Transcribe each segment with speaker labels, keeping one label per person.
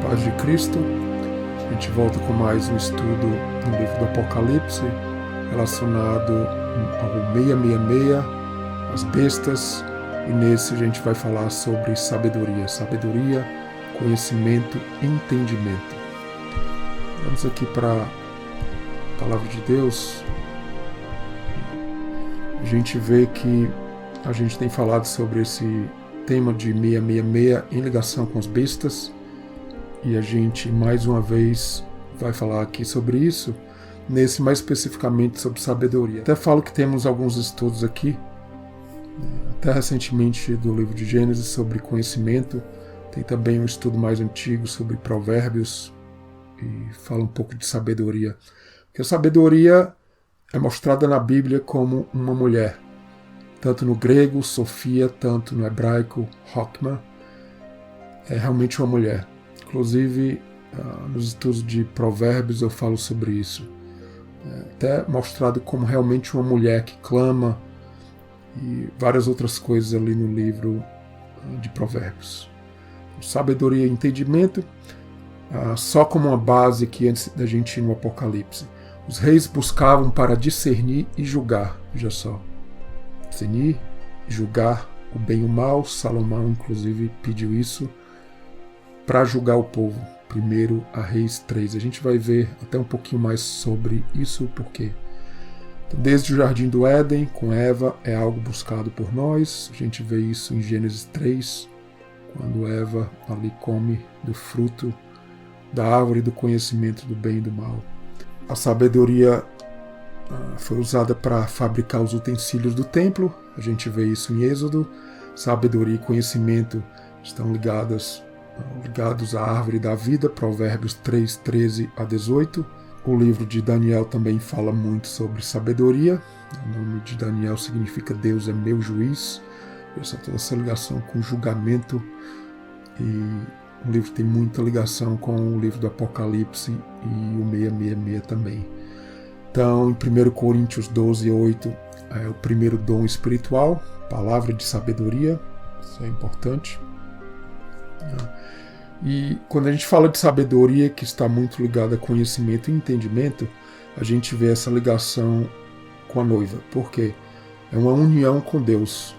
Speaker 1: Paz de Cristo. A gente volta com mais um estudo no livro do Apocalipse, relacionado ao 666, as bestas, e nesse a gente vai falar sobre sabedoria, conhecimento, entendimento. Vamos aqui para a Palavra de Deus. A gente vê que a gente tem falado sobre esse tema de 666 em ligação com as bestas, e a gente mais uma vez vai falar aqui sobre isso, nesse mais especificamente sobre sabedoria. Até falo que temos alguns estudos aqui, até recentemente do livro de Gênesis sobre conhecimento, tem também um estudo mais antigo sobre Provérbios, e fala um pouco de sabedoria. Porque a sabedoria é mostrada na Bíblia como uma mulher, tanto no grego, Sofia, tanto no hebraico, Chokmah, é realmente uma mulher. Inclusive, nos estudos de Provérbios eu falo sobre isso. Até mostrado como realmente uma mulher que clama e várias outras coisas ali no livro de Provérbios. Sabedoria e entendimento, só como uma base aqui antes da gente ir no Apocalipse. Os reis buscavam para discernir e julgar, veja só. Discernir, julgar o bem e o mal. Salomão, inclusive, pediu isso para julgar o povo. Primeiro a Reis 3. A gente vai ver até um pouquinho mais sobre isso, porque desde o Jardim do Éden, com Eva, é algo buscado por nós. A gente vê isso em Gênesis 3, quando Eva ali come do fruto da árvore do conhecimento do bem e do mal. A sabedoria foi usada para fabricar os utensílios do templo. A gente vê isso em Êxodo. Sabedoria e conhecimento estão ligados à árvore da vida, Provérbios 3, 13 a 18. O livro de Daniel também fala muito sobre sabedoria. O nome de Daniel significa Deus é meu juiz. Toda essa ligação com julgamento. E o livro tem muita ligação com o livro do Apocalipse e o 666 também. Então, em 1 Coríntios 12, 8, é o primeiro dom espiritual, palavra de sabedoria. Isso é importante. E quando a gente fala de sabedoria, que está muito ligada a conhecimento e entendimento, a gente vê essa ligação com a noiva. Por quê? É uma união com Deus.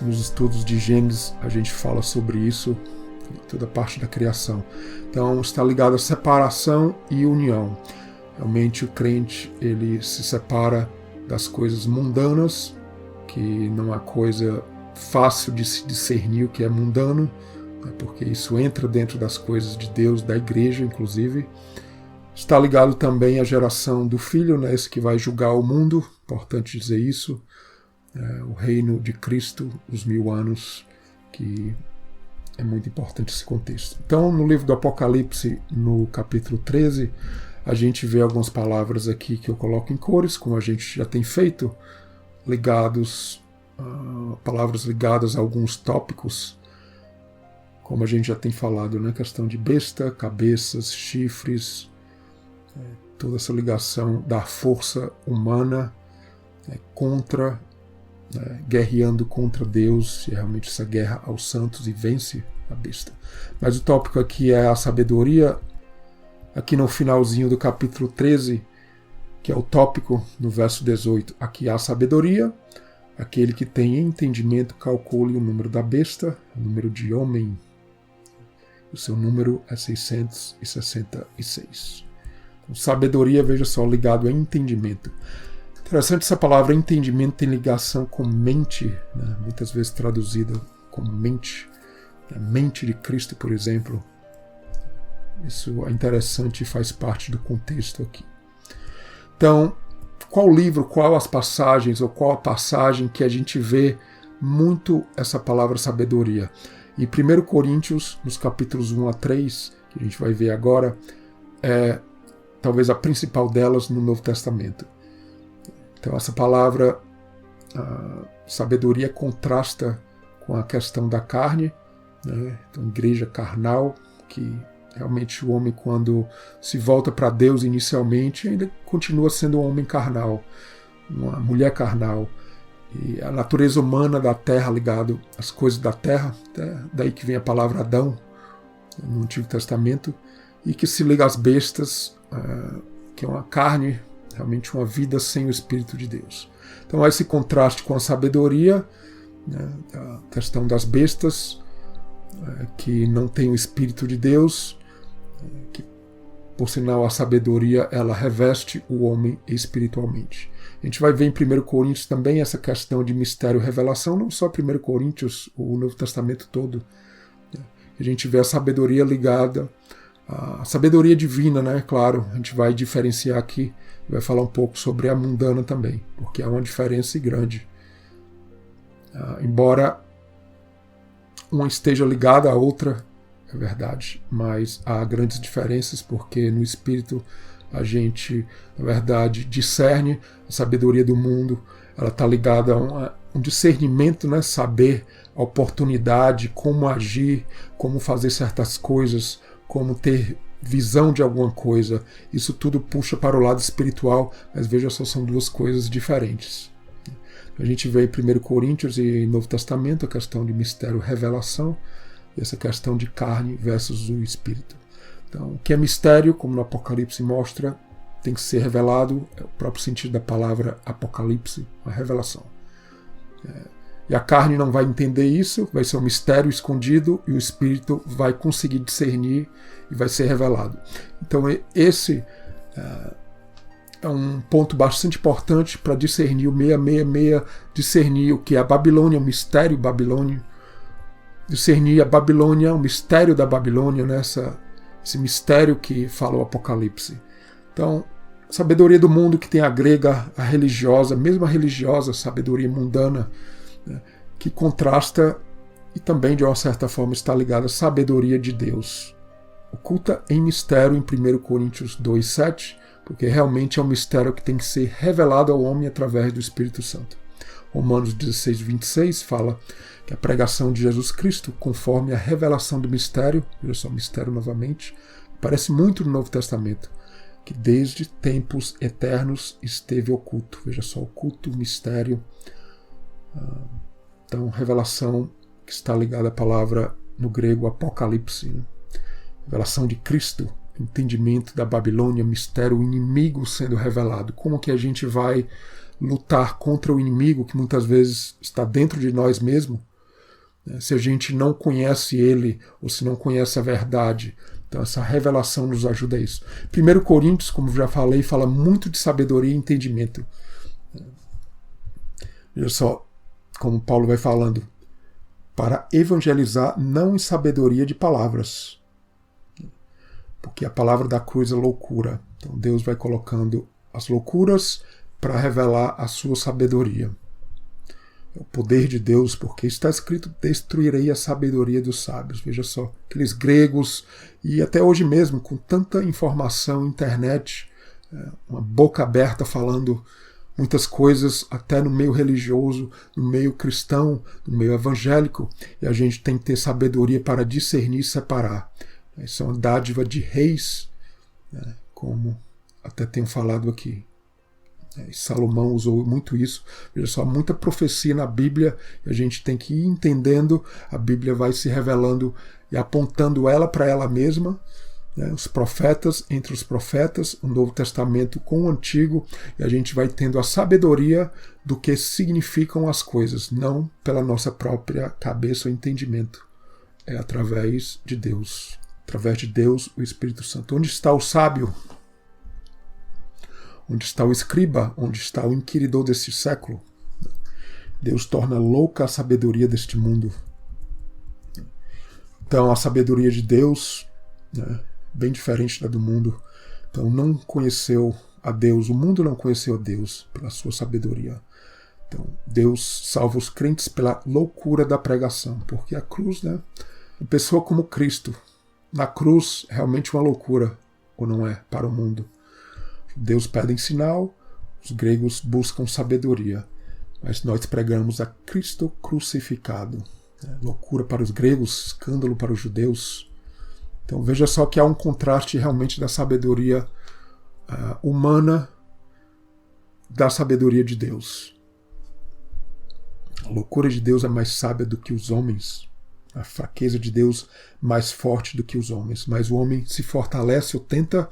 Speaker 1: Nos estudos de Gênesis a gente fala sobre isso, toda a parte da criação. Então está ligado a separação e união. Realmente o crente, ele se separa das coisas mundanas, que não há coisa fácil de se discernir o que é mundano, porque isso entra dentro das coisas de Deus, da igreja inclusive. Está ligado também à geração do Filho, esse que vai julgar o mundo, importante dizer isso, o reino de Cristo, os 1000 anos, que é muito importante esse contexto. Então, no livro do Apocalipse, no capítulo 13, a gente vê algumas palavras aqui que eu coloco em cores, como a gente já tem feito, palavras ligadas a alguns tópicos, como a gente já tem falado, questão de besta, cabeças, chifres, toda essa ligação da força humana contra, guerreando contra Deus, e realmente essa guerra aos santos e vence a besta. Mas o tópico aqui é a sabedoria, aqui no finalzinho do capítulo 13, que é o tópico no verso 18, aqui há sabedoria. Aquele que tem entendimento calcule o número da besta, o número de homem. O seu número é 666. Então, sabedoria, veja só, ligado a entendimento. Interessante, essa palavra entendimento tem ligação com mente, muitas vezes traduzida como mente. A mente de Cristo, por exemplo. Isso é interessante e faz parte do contexto aqui. Então, qual livro, qual as passagens, ou qual a passagem que a gente vê muito essa palavra sabedoria? Em 1 Coríntios, nos capítulos 1 a 3, que a gente vai ver agora, é talvez a principal delas no Novo Testamento. Então essa palavra sabedoria contrasta com a questão da carne, Então igreja carnal, que realmente o homem, quando se volta para Deus inicialmente, ainda continua sendo um homem carnal, uma mulher carnal. E a natureza humana da terra ligado às coisas da terra, daí que vem a palavra Adão, no Antigo Testamento, e que se liga às bestas, que é uma carne, realmente uma vida sem o Espírito de Deus. Então há esse contraste com a sabedoria, né, a questão das bestas, que não tem o Espírito de Deus, que por sinal a sabedoria ela reveste o homem espiritualmente. A gente vai ver em 1 Coríntios também essa questão de mistério e revelação, não só 1 Coríntios, o Novo Testamento todo. A gente vê a sabedoria ligada à sabedoria divina, né? Claro, a gente vai diferenciar aqui, vai falar um pouco sobre a mundana também, porque há uma diferença grande. Embora uma esteja ligada à outra, é verdade, mas há grandes diferenças, porque no espírito a gente, na verdade, discerne a sabedoria do mundo, ela está ligada a um discernimento, né? Saber a oportunidade, como agir, como fazer certas coisas, como ter visão de alguma coisa. Isso tudo puxa para o lado espiritual, mas veja só, são duas coisas diferentes. A gente vê em 1 Coríntios e Novo Testamento a questão de mistério e revelação, e essa questão de carne versus o espírito. Então, o que é mistério, como no Apocalipse mostra, tem que ser revelado, é o próprio sentido da palavra Apocalipse, a revelação. E a carne não vai entender isso, vai ser um mistério escondido, e o espírito vai conseguir discernir e vai ser revelado. Então, esse é um ponto bastante importante para discernir o 666, discernir o que é a Babilônia, o mistério babilônio, discernir a Babilônia, o mistério da Babilônia, né? Esse mistério que fala o Apocalipse. Então, sabedoria do mundo que tem a grega, a religiosa, mesmo a religiosa, sabedoria mundana, né? Que contrasta e também, de uma certa forma, está ligada à sabedoria de Deus, oculta em mistério em 1 Coríntios 2,7, porque realmente é um mistério que tem que ser revelado ao homem através do Espírito Santo. Romanos 16:26 fala que a pregação de Jesus Cristo, conforme a revelação do mistério, veja só, mistério novamente, parece muito no Novo Testamento, que desde tempos eternos esteve oculto. Veja só, oculto, mistério. Então, revelação que está ligada à palavra no grego apocalipse, né? Revelação de Cristo, entendimento da Babilônia, mistério, o inimigo sendo revelado. Como que a gente vai lutar contra o inimigo que muitas vezes está dentro de nós mesmos, né? Se a gente não conhece ele ou se não conhece a verdade. Então essa revelação nos ajuda a isso. 1 Coríntios, como já falei, fala muito de sabedoria e entendimento. Veja só como Paulo vai falando, para evangelizar não em sabedoria de palavras, porque a palavra da cruz é loucura. Então Deus vai colocando as loucuras para revelar a sua sabedoria. É o poder de Deus, porque está escrito: destruirei a sabedoria dos sábios. Veja só, aqueles gregos, e até hoje mesmo, com tanta informação, internet, uma boca aberta falando muitas coisas, até no meio religioso, no meio cristão, no meio evangélico, e a gente tem que ter sabedoria para discernir e separar. Isso é uma dádiva de reis, né, como até tenho falado aqui. Salomão usou muito isso. Veja só, muita profecia na Bíblia, e a gente tem que ir entendendo, a Bíblia vai se revelando e apontando ela para ela mesma, né, os profetas entre os profetas, o Novo Testamento com o Antigo, e a gente vai tendo a sabedoria do que significam as coisas, não pela nossa própria cabeça ou entendimento. É através de Deus. Através de Deus, o Espírito Santo. Onde está o sábio? Onde está o escriba? Onde está o inquiridor deste século? Deus torna louca a sabedoria deste mundo. Então, a sabedoria de Deus, né, bem diferente da do mundo. Então, não conheceu a Deus, o mundo não conheceu a Deus pela sua sabedoria. Então, Deus salva os crentes pela loucura da pregação, porque a cruz, né, uma pessoa como Cristo, na cruz, é realmente uma loucura, ou não é, para o mundo. Deus pede sinal, os gregos buscam sabedoria, mas nós pregamos a Cristo crucificado. Loucura para os gregos, escândalo para os judeus. Então veja só que há um contraste realmente da sabedoria humana da sabedoria de Deus. A loucura de Deus é mais sábia do que os homens. a fraqueza de Deus mais forte do que os homens. Mas o homem se fortalece ou tenta,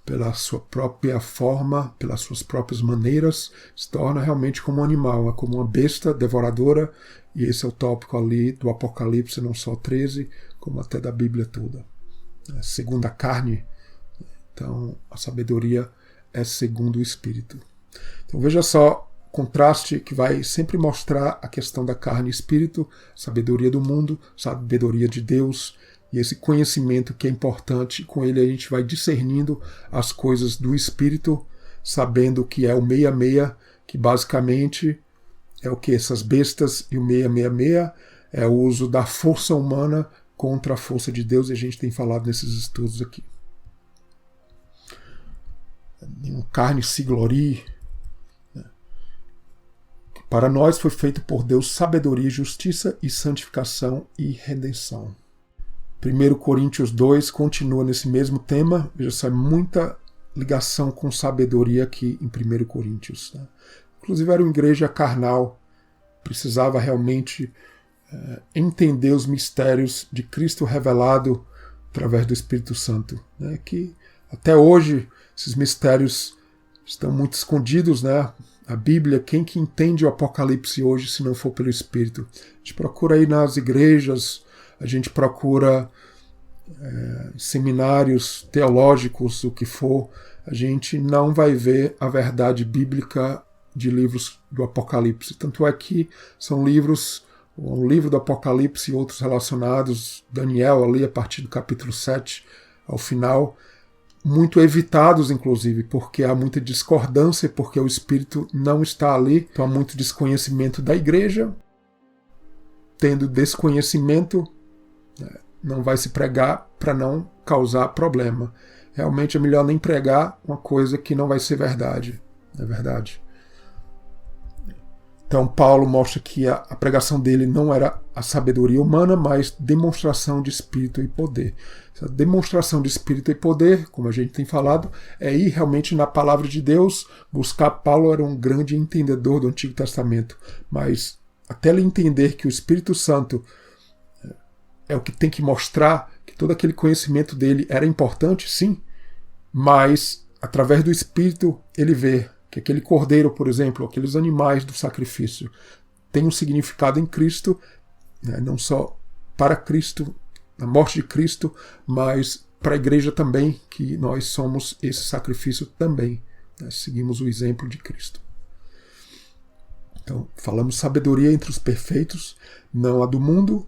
Speaker 1: pela sua própria forma, pelas suas próprias maneiras, se torna realmente como um animal, como uma besta devoradora, e esse é o tópico ali do Apocalipse, não só 13, como até da Bíblia toda. Segundo a carne, então a sabedoria é segundo o Espírito. Então veja só, contraste que vai sempre mostrar a questão da carne e espírito, sabedoria do mundo, sabedoria de Deus, e esse conhecimento que é importante, com ele a gente vai discernindo as coisas do Espírito, sabendo que é o 666, que basicamente é o que? Essas bestas, e o 666 é o uso da força humana contra a força de Deus, e a gente tem falado nesses estudos aqui. Nenhuma carne se glorie. Para nós foi feito por Deus sabedoria, justiça e santificação e redenção. 1 Coríntios 2 continua nesse mesmo tema. Veja só, muita ligação com sabedoria aqui em 1 Coríntios. Né? Inclusive era uma igreja carnal, precisava realmente entender os mistérios de Cristo revelado através do Espírito Santo. Né? Que até hoje esses mistérios estão muito escondidos, né? A Bíblia, quem que entende o Apocalipse hoje se não for pelo Espírito? A gente procura aí nas igrejas, a gente procura seminários teológicos, o que for, a gente não vai ver a verdade bíblica de livros do Apocalipse. Tanto é que são livros, o livro do Apocalipse e outros relacionados, Daniel ali a partir do capítulo 7 ao final, muito evitados, inclusive, porque há muita discordância, porque o Espírito não está ali, então há muito desconhecimento da igreja. Tendo desconhecimento, não vai se pregar para não causar problema. Realmente é melhor nem pregar uma coisa que não vai ser verdade. Não é verdade? Então Paulo mostra que a pregação dele não era a sabedoria humana, mas demonstração de espírito e poder. Essa demonstração de espírito e poder, como a gente tem falado, é ir realmente na palavra de Deus, buscar. Paulo era um grande entendedor do Antigo Testamento, mas até ele entender que o Espírito Santo é o que tem que mostrar que todo aquele conhecimento dele era importante, sim, mas através do Espírito ele vê que aquele cordeiro, por exemplo, aqueles animais do sacrifício, tem um significado em Cristo, né, não só para Cristo, na morte de Cristo, mas para a igreja também, que nós somos esse sacrifício também. Né, seguimos o exemplo de Cristo. Então, falamos sabedoria entre os perfeitos, não a do mundo,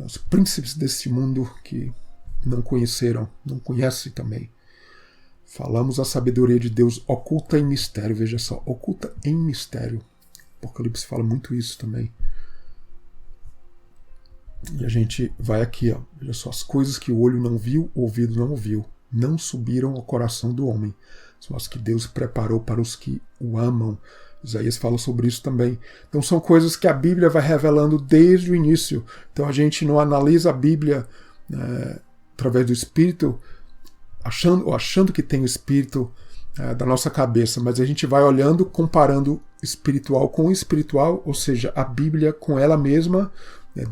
Speaker 1: os príncipes deste mundo que não conheceram, não conhecem também. Falamos a sabedoria de Deus oculta em mistério, veja só, oculta em mistério. O Apocalipse fala muito isso também. E a gente vai aqui, ó, veja só, as coisas que o olho não viu, o ouvido não ouviu, não subiram ao coração do homem. São as que Deus preparou para os que o amam. Isaías fala sobre isso também. Então são coisas que a Bíblia vai revelando desde o início. Então a gente não analisa a Bíblia através do Espírito, achando que tem o Espírito da nossa cabeça, mas a gente vai olhando, comparando espiritual com o espiritual, ou seja, a Bíblia com ela mesma,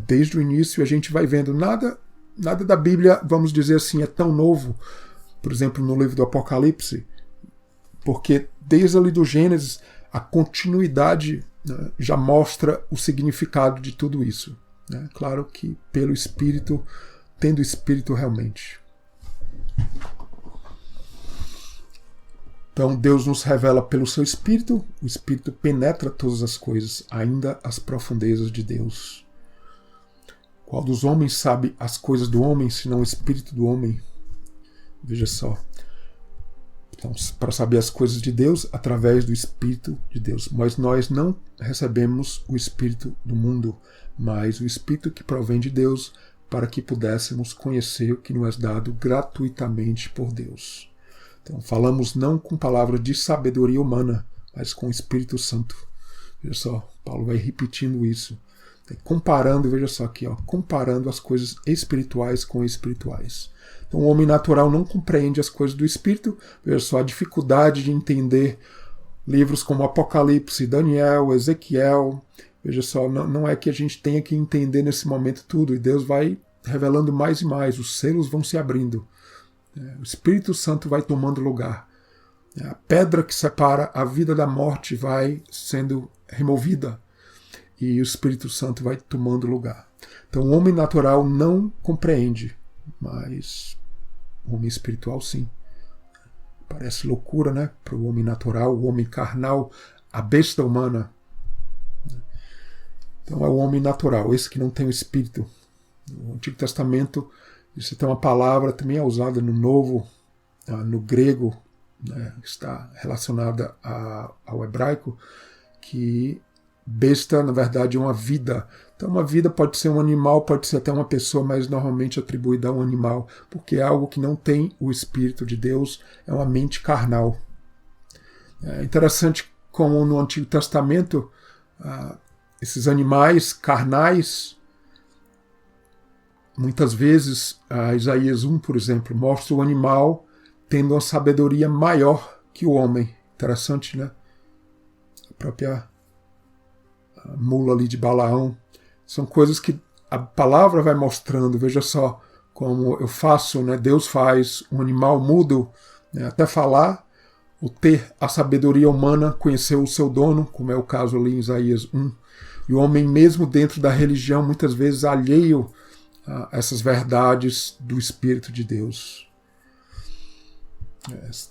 Speaker 1: desde o início a gente vai vendo nada da Bíblia, vamos dizer assim, é tão novo, por exemplo, no livro do Apocalipse, porque desde ali do Gênesis, a continuidade já mostra o significado de tudo isso. Né? Claro que pelo Espírito, tendo o Espírito realmente. Então Deus nos revela pelo seu Espírito, o Espírito penetra todas as coisas, ainda as profundezas de Deus. Qual dos homens sabe as coisas do homem, senão o Espírito do homem? Veja só. Então, para saber as coisas de Deus, através do Espírito de Deus. Mas nós não recebemos o Espírito do mundo, mas o Espírito que provém de Deus, para que pudéssemos conhecer o que nos é dado gratuitamente por Deus. Então, falamos não com palavras de sabedoria humana, mas com o Espírito Santo. Veja só, Paulo vai repetindo isso. Comparando, veja só aqui, ó, comparando as coisas espirituais com espirituais. Então o homem natural não compreende as coisas do Espírito. Veja só a dificuldade de entender livros como Apocalipse, Daniel, Ezequiel, Veja só, não é que a gente tenha que entender nesse momento tudo, e Deus vai revelando mais e mais, os selos vão se abrindo, o Espírito Santo vai tomando lugar. A pedra que separa a vida da morte vai sendo removida e o Espírito Santo vai tomando lugar. Então o homem natural não compreende, mas o homem espiritual sim. Parece loucura, né? Para o homem natural, o homem carnal, a besta humana. Então é o homem natural, esse que não tem o Espírito. No Antigo Testamento, isso tem uma palavra também é usada no Novo, no grego, né, está relacionada ao hebraico, que besta, na verdade, é uma vida. Então, uma vida pode ser um animal, pode ser até uma pessoa, mas normalmente atribuída a um animal, porque é algo que não tem o Espírito de Deus, é uma mente carnal. É interessante como no Antigo Testamento, esses animais carnais, muitas vezes, Isaías 1, por exemplo, mostra o animal tendo uma sabedoria maior que o homem. Interessante, né? A própria mula ali de Balaão. São coisas que a palavra vai mostrando. Veja só como eu faço, né? Deus faz um animal mudo, né? Até falar, ou ter a sabedoria humana, conhecer o seu dono, como é o caso ali em Isaías 1. E o homem, mesmo dentro da religião, muitas vezes alheio a essas verdades do Espírito de Deus.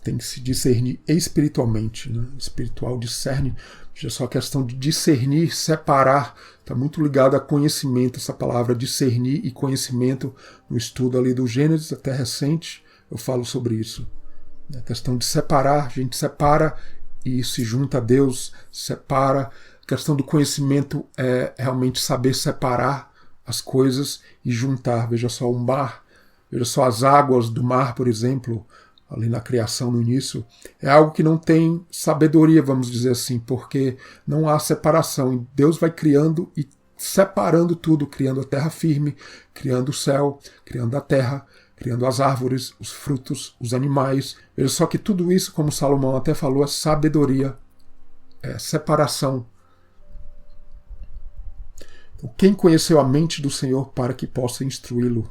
Speaker 1: Tem que se discernir espiritualmente, né? Espiritual discerne. Já só a questão de discernir, separar, está muito ligado a conhecimento. Essa palavra discernir e conhecimento, no estudo ali do Gênesis, até recente, eu falo sobre isso. A questão de separar, a gente separa e se junta a Deus, separa. A questão do conhecimento é realmente saber separar as coisas e juntar. Veja só o mar, veja só as águas do mar, por exemplo, ali na criação, no início, é algo que não tem sabedoria, vamos dizer assim, porque não há separação. E Deus vai criando e separando tudo, criando a terra firme, criando o céu, criando a terra, criando as árvores, os frutos, os animais. Veja só que tudo isso, como Salomão até falou, é sabedoria, é separação. Então, quem conheceu a mente do Senhor para que possa instruí-lo?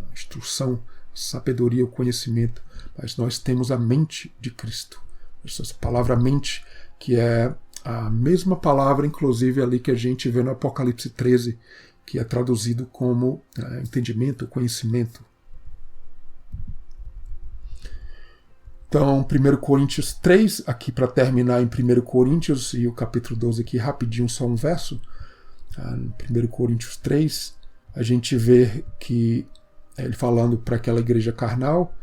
Speaker 1: A instrução, a sabedoria, o conhecimento. Mas nós temos a mente de Cristo. Essa palavra mente, que é a mesma palavra, inclusive, ali que a gente vê no Apocalipse 13, que é traduzido como entendimento, conhecimento. Então, 1 Coríntios 3, aqui para terminar em 1 Coríntios, e o capítulo 12 aqui, rapidinho, só um verso. No 1 Coríntios 3, a gente vê que ele falando para aquela igreja carnal,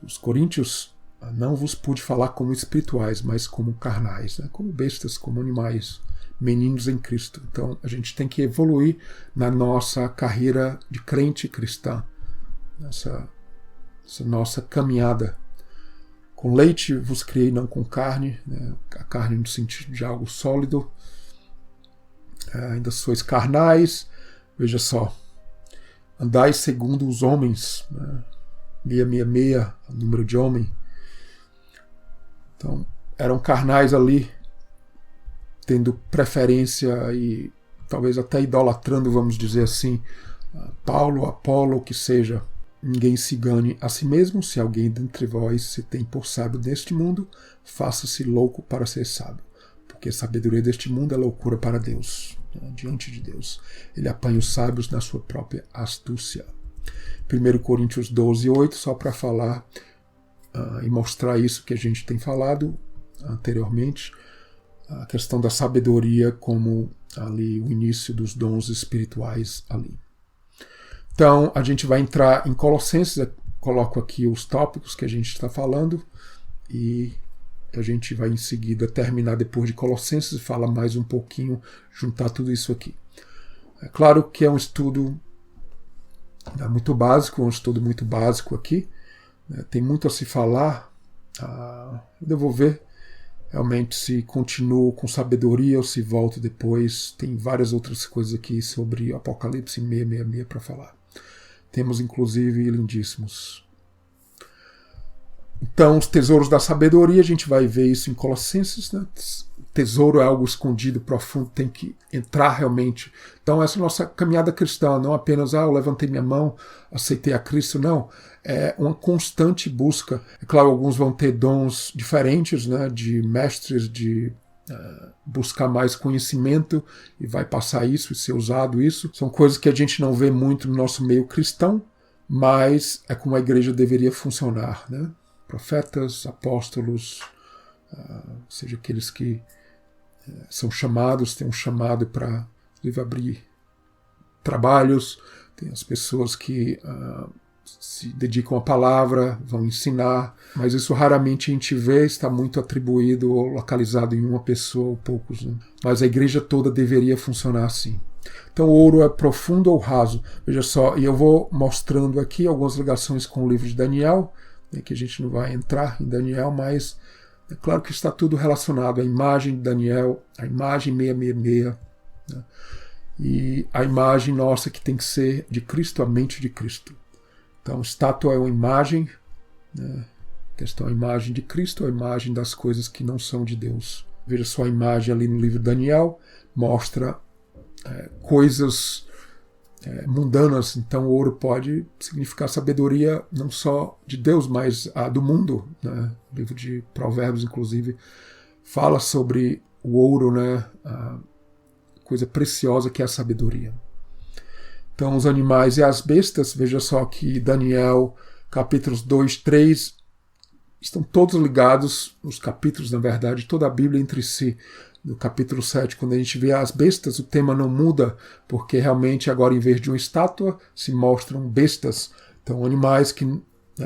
Speaker 1: os coríntios, não vos pude falar como espirituais, mas como carnais, né? Como bestas, como animais, meninos em Cristo. Então a gente tem que evoluir na nossa carreira de crente cristã, essa nossa caminhada. Com leite vos criei, não com carne, né? A carne no sentido de algo sólido. Ainda sois carnais, veja só, andais segundo os homens, né? 666, o número de homem. Então, eram carnais ali, tendo preferência e talvez até idolatrando, vamos dizer assim, Paulo, Apolo, o que seja. Ninguém se engane a si mesmo. Se alguém dentre vós se tem por sábio deste mundo, faça-se louco para ser sábio, porque a sabedoria deste mundo é loucura para Deus, né? Diante de Deus. Ele apanha os sábios na sua própria astúcia. 1 Coríntios 12, 8, só para falar e mostrar isso que a gente tem falado anteriormente, a questão da sabedoria como ali o início dos dons espirituais ali. Então, a gente vai entrar em Colossenses, eu coloco aqui os tópicos que a gente está falando e a gente vai em seguida terminar depois de Colossenses e falar mais um pouquinho, juntar tudo isso aqui. É claro que é um estudo muito básico, um estudo muito básico aqui, né? Tem muito a se falar, eu vou ver realmente se continuo com sabedoria ou se volto depois. Tem várias outras coisas aqui sobre Apocalipse 666 para falar. Temos inclusive lindíssimos. Então, os tesouros da sabedoria, a gente vai ver isso em Colossenses, né? tesouro é algo escondido, profundo, tem que entrar realmente. Então essa é a nossa caminhada cristã, não apenas, eu levantei minha mão, aceitei a Cristo, não. É uma constante busca. É claro, alguns vão ter dons diferentes, né, de mestres, de buscar mais conhecimento e vai passar isso e ser usado isso. São coisas que a gente não vê muito no nosso meio cristão, mas é como a igreja deveria funcionar, né? Profetas, apóstolos, seja aqueles que são chamados, têm um chamado para abrir trabalhos, tem as pessoas que se dedicam à palavra, vão ensinar, mas isso raramente a gente vê, está muito atribuído ou localizado em uma pessoa ou poucos, né? Mas a igreja toda deveria funcionar assim. Então o ouro é profundo ou raso? Veja só, e eu vou mostrando aqui algumas ligações com o livro de Daniel, né, que a gente não vai entrar em Daniel, mas é claro que está tudo relacionado à imagem de Daniel, à imagem 666, né, e a imagem nossa que tem que ser de Cristo, a mente de Cristo. Então, estátua é uma imagem, né? A questão é a imagem de Cristo, a imagem das coisas que não são de Deus. Veja só a imagem ali no livro de Daniel, mostra coisas mundanas. Então, o ouro pode significar sabedoria não só de Deus, mas a do mundo, né? O livro de Provérbios, inclusive, fala sobre o ouro, né? A coisa preciosa que é a sabedoria. Então, os animais e as bestas, veja só que Daniel, capítulos 2, 3, estão todos ligados, os capítulos, na verdade, toda a Bíblia entre si. No capítulo 7, quando a gente vê as bestas, o tema não muda, porque realmente agora, em vez de uma estátua, se mostram bestas. Então, animais que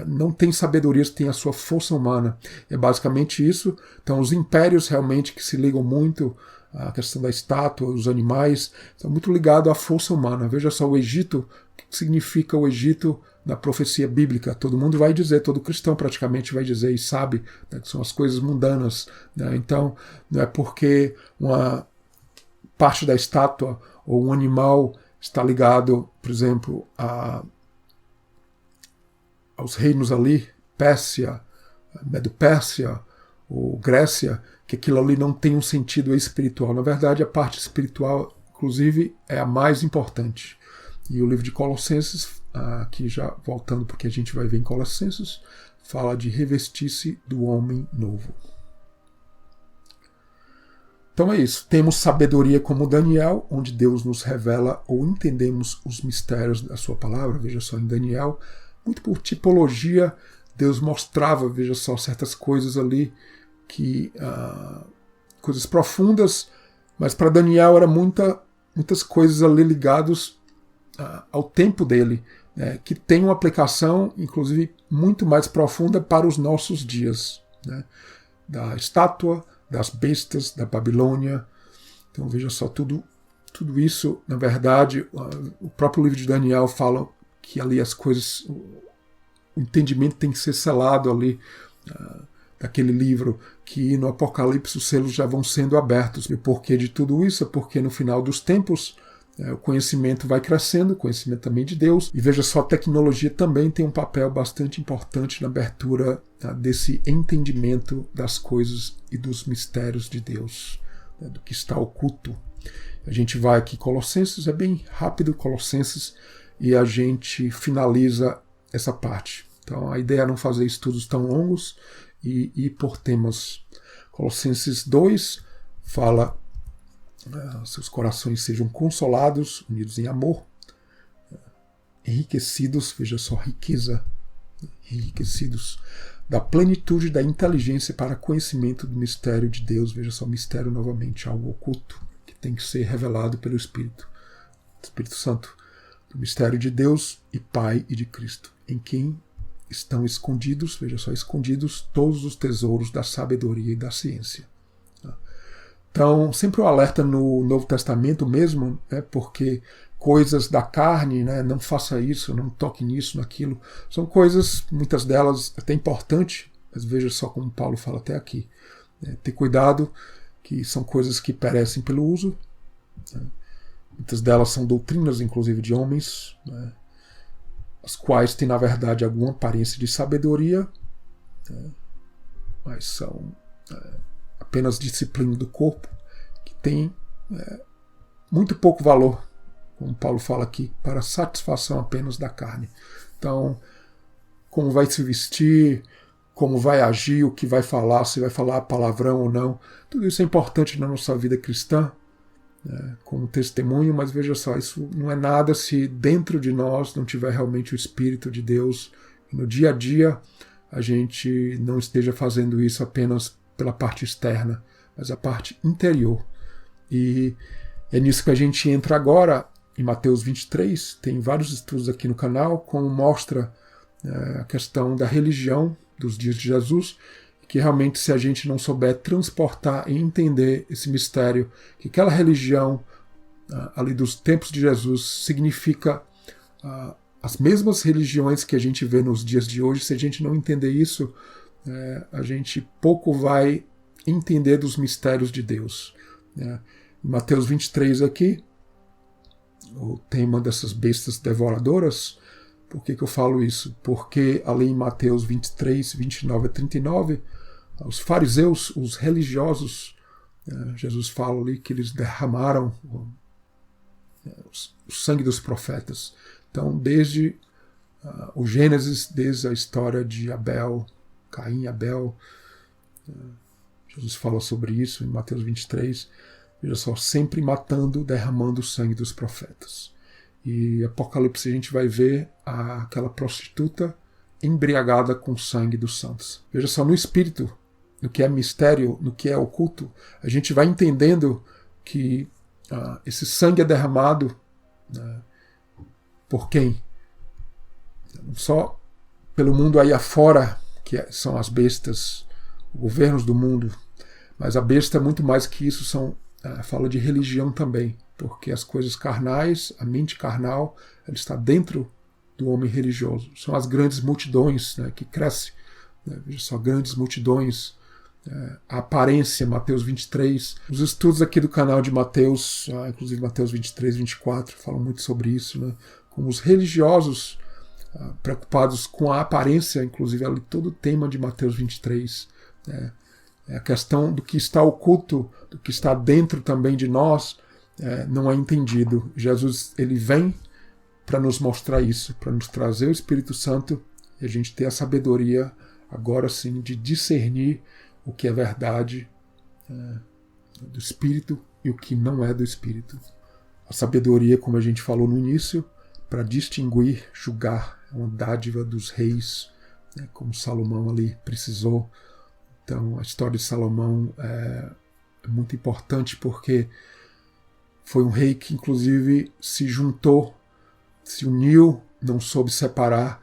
Speaker 1: não têm sabedoria, têm a sua força humana. É basicamente isso. Então, os impérios realmente que se ligam muito a questão da estátua, os animais, está muito ligado à força humana. Veja só o Egito, o que significa o Egito na profecia bíblica? Todo mundo vai dizer, todo cristão praticamente vai dizer e sabe, né, que são as coisas mundanas, né? Então, não é porque uma parte da estátua ou um animal está ligado, por exemplo, aos reinos ali, Pérsia, Medo-Pérsia ou Grécia, que aquilo ali não tem um sentido espiritual. Na verdade, a parte espiritual, inclusive, é a mais importante. E o livro de Colossenses, aqui já voltando porque a gente vai ver em Colossenses, fala de revestir-se do homem novo. Então é isso. Temos sabedoria como Daniel, onde Deus nos revela ou entendemos os mistérios da sua palavra. Veja só, em Daniel, muito por tipologia, Deus mostrava, veja só, certas coisas ali, coisas profundas, mas para Daniel era muitas coisas ali ligadas ao tempo dele, né, que tem uma aplicação, inclusive, muito mais profunda para os nossos dias, né, da estátua, das bestas, da Babilônia. Então veja só, tudo isso, na verdade, o próprio livro de Daniel fala que ali as coisas, o entendimento tem que ser selado ali, daquele livro, que no Apocalipse os selos já vão sendo abertos. E o porquê de tudo isso é porque no final dos tempos o conhecimento vai crescendo, o conhecimento também de Deus, e veja só, a tecnologia também tem um papel bastante importante na abertura desse entendimento das coisas e dos mistérios de Deus, né, do que está oculto. A gente vai aqui, Colossenses, é bem rápido, Colossenses, e a gente finaliza essa parte. Então a ideia é não fazer estudos tão longos e ir por temas. Colossenses 2 fala: seus corações sejam consolados, unidos em amor, enriquecidos, veja só, riqueza, enriquecidos da plenitude da inteligência para conhecimento do mistério de Deus. Veja só, mistério novamente, algo oculto que tem que ser revelado pelo Espírito Santo, do mistério de Deus e Pai e de Cristo, em quem estão escondidos, veja só, escondidos todos os tesouros da sabedoria e da ciência. Então, sempre o alerta no Novo Testamento mesmo, né, porque coisas da carne, né, não faça isso, não toque nisso, naquilo, são coisas, muitas delas até importantes, mas veja só como Paulo fala até aqui. Né, ter cuidado, que são coisas que perecem pelo uso, né, muitas delas são doutrinas, inclusive de homens, né, as quais têm, na verdade, alguma aparência de sabedoria, né, mas são apenas disciplina do corpo, que tem muito pouco valor, como Paulo fala aqui, para a satisfação apenas da carne. Então, como vai se vestir, como vai agir, o que vai falar, se vai falar palavrão ou não, tudo isso é importante na nossa vida cristã, como testemunho, mas veja só, isso não é nada se dentro de nós não tiver realmente o Espírito de Deus, e no dia a dia a gente não esteja fazendo isso apenas pela parte externa, mas a parte interior. E é nisso que a gente entra agora, em Mateus 23, tem vários estudos aqui no canal, como mostra a questão da religião dos dias de Jesus, que realmente se a gente não souber transportar e entender esse mistério, que aquela religião ali dos tempos de Jesus significa as mesmas religiões que a gente vê nos dias de hoje, se a gente não entender isso, a gente pouco vai entender dos mistérios de Deus. Em Mateus 23 aqui, o tema dessas bestas devoradoras. Por que eu falo isso? Porque ali em Mateus 23, 29 a 39, os fariseus, os religiosos, Jesus fala ali que eles derramaram o sangue dos profetas. Então, desde o Gênesis, desde a história de Abel, Caim e Abel, Jesus fala sobre isso em Mateus 23, veja só, sempre matando, derramando o sangue dos profetas. E Apocalipse a gente vai ver aquela prostituta embriagada com o sangue dos santos. Veja só, no espírito, no que é mistério, no que é oculto, a gente vai entendendo que esse sangue é derramado por quem? Não só pelo mundo aí afora, que são as bestas, governos do mundo, mas a besta é muito mais que isso, fala de religião também, porque as coisas carnais, a mente carnal, ela está dentro do homem religioso. São as grandes multidões que crescem, veja só, grandes multidões, a aparência, Mateus 23. Os estudos aqui do canal de Mateus, inclusive Mateus 23, 24, falam muito sobre isso, como os religiosos preocupados com a aparência, inclusive ali todo o tema de Mateus 23, a questão do que está oculto, do que está dentro também de nós, não é entendido. Jesus, ele vem para nos mostrar isso, para nos trazer o Espírito Santo e a gente ter a sabedoria, agora sim, de discernir o que é verdade do Espírito e o que não é do Espírito. A sabedoria, como a gente falou no início, para distinguir, julgar, é uma dádiva dos reis, como Salomão ali precisou. Então, a história de Salomão é muito importante porque foi um rei que, inclusive, se juntou, se uniu, não soube separar.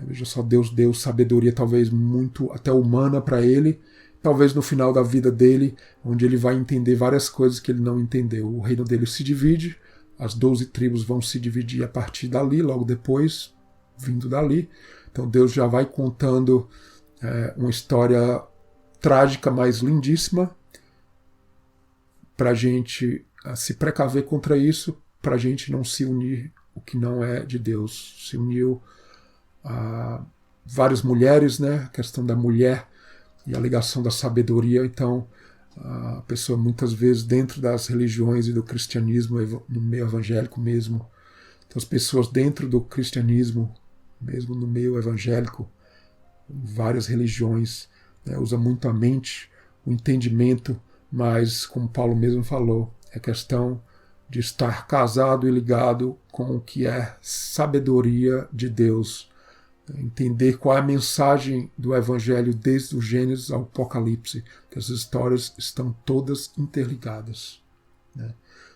Speaker 1: Veja só, Deus deu sabedoria talvez muito até humana para ele, talvez no final da vida dele, onde ele vai entender várias coisas que ele não entendeu. O reino dele se divide, as 12 tribos vão se dividir a partir dali, logo depois, vindo dali. Então Deus já vai contando uma história trágica, mas lindíssima, para a gente se precaver contra isso, para a gente não se unir o que não é de Deus. Se uniu a várias mulheres, a questão da mulher e a ligação da sabedoria. Então, a pessoa muitas vezes dentro das religiões e do cristianismo, no meio evangélico mesmo, então as pessoas dentro do cristianismo, mesmo no meio evangélico, várias religiões, usa muito a mente, o entendimento, mas, como Paulo mesmo falou, é questão de estar casado e ligado com o que é sabedoria de Deus, entender qual é a mensagem do Evangelho desde o Gênesis ao Apocalipse, que as histórias estão todas interligadas.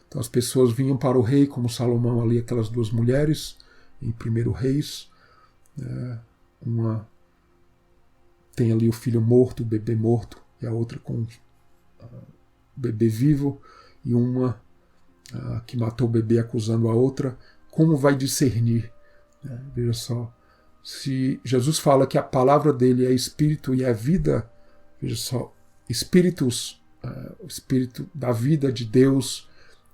Speaker 1: Então as pessoas vinham para o rei, como Salomão ali, aquelas duas mulheres, em 1 Reis, uma tem ali o filho morto, o bebê morto, e a outra com o bebê vivo, e uma que matou o bebê acusando a outra. Como vai discernir? Veja só, se Jesus fala que a palavra dele é espírito e é vida, veja só, espíritos, o espírito da vida de Deus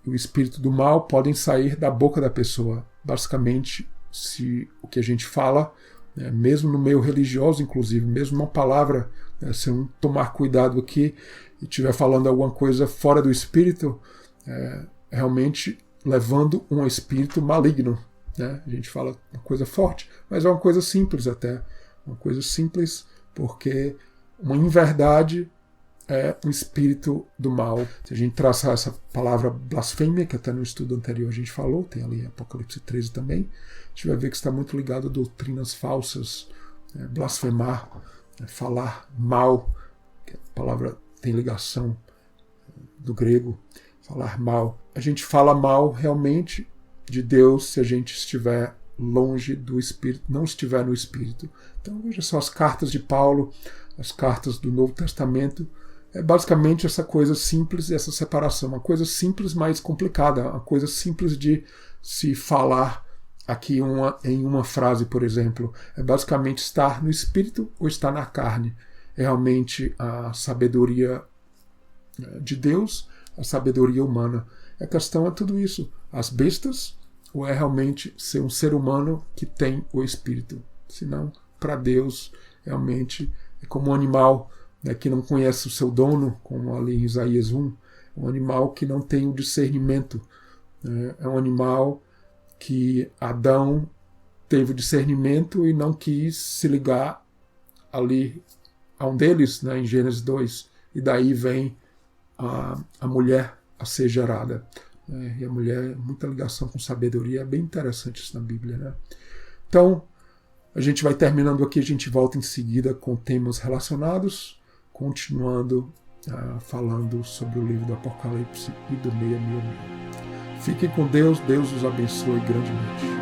Speaker 1: e o espírito do mal podem sair da boca da pessoa. Basicamente, se o que a gente fala, mesmo no meio religioso, inclusive, mesmo uma palavra, se eu não tomar cuidado aqui e estiver falando alguma coisa fora do espírito, realmente levando um espírito maligno. A gente fala uma coisa forte, mas é uma coisa simples até. Uma coisa simples, porque uma inverdade é um espírito do mal. Se a gente traçar essa palavra blasfêmia, que até no estudo anterior a gente falou, tem ali Apocalipse 13 também, a gente vai ver que está muito ligado a doutrinas falsas, blasfemar, falar mal, que a palavra tem ligação do grego, falar mal. A gente fala mal realmente de Deus se a gente estiver longe do Espírito, não estiver no Espírito. Então veja só, as cartas de Paulo, as cartas do Novo Testamento, é basicamente essa coisa simples, essa separação, uma coisa simples, mas complicada, uma coisa simples de se falar aqui em uma frase, por exemplo. É basicamente estar no Espírito ou estar na carne. É realmente a sabedoria de Deus, a sabedoria humana. A questão é tudo isso. As bestas, ou é realmente ser um ser humano que tem o Espírito? Senão, para Deus, realmente é como um animal que não conhece o seu dono, como ali em Isaías 1, um animal que não tem o discernimento. É um animal que Adão teve o discernimento e não quis se ligar ali a um deles, em Gênesis 2, e daí vem a mulher a ser gerada. E a mulher, muita ligação com sabedoria, é bem interessante isso na Bíblia. Então, a gente vai terminando aqui, a gente volta em seguida com temas relacionados, continuando falando sobre o livro do Apocalipse e do 666. Fiquem com Deus, Deus os abençoe grandemente.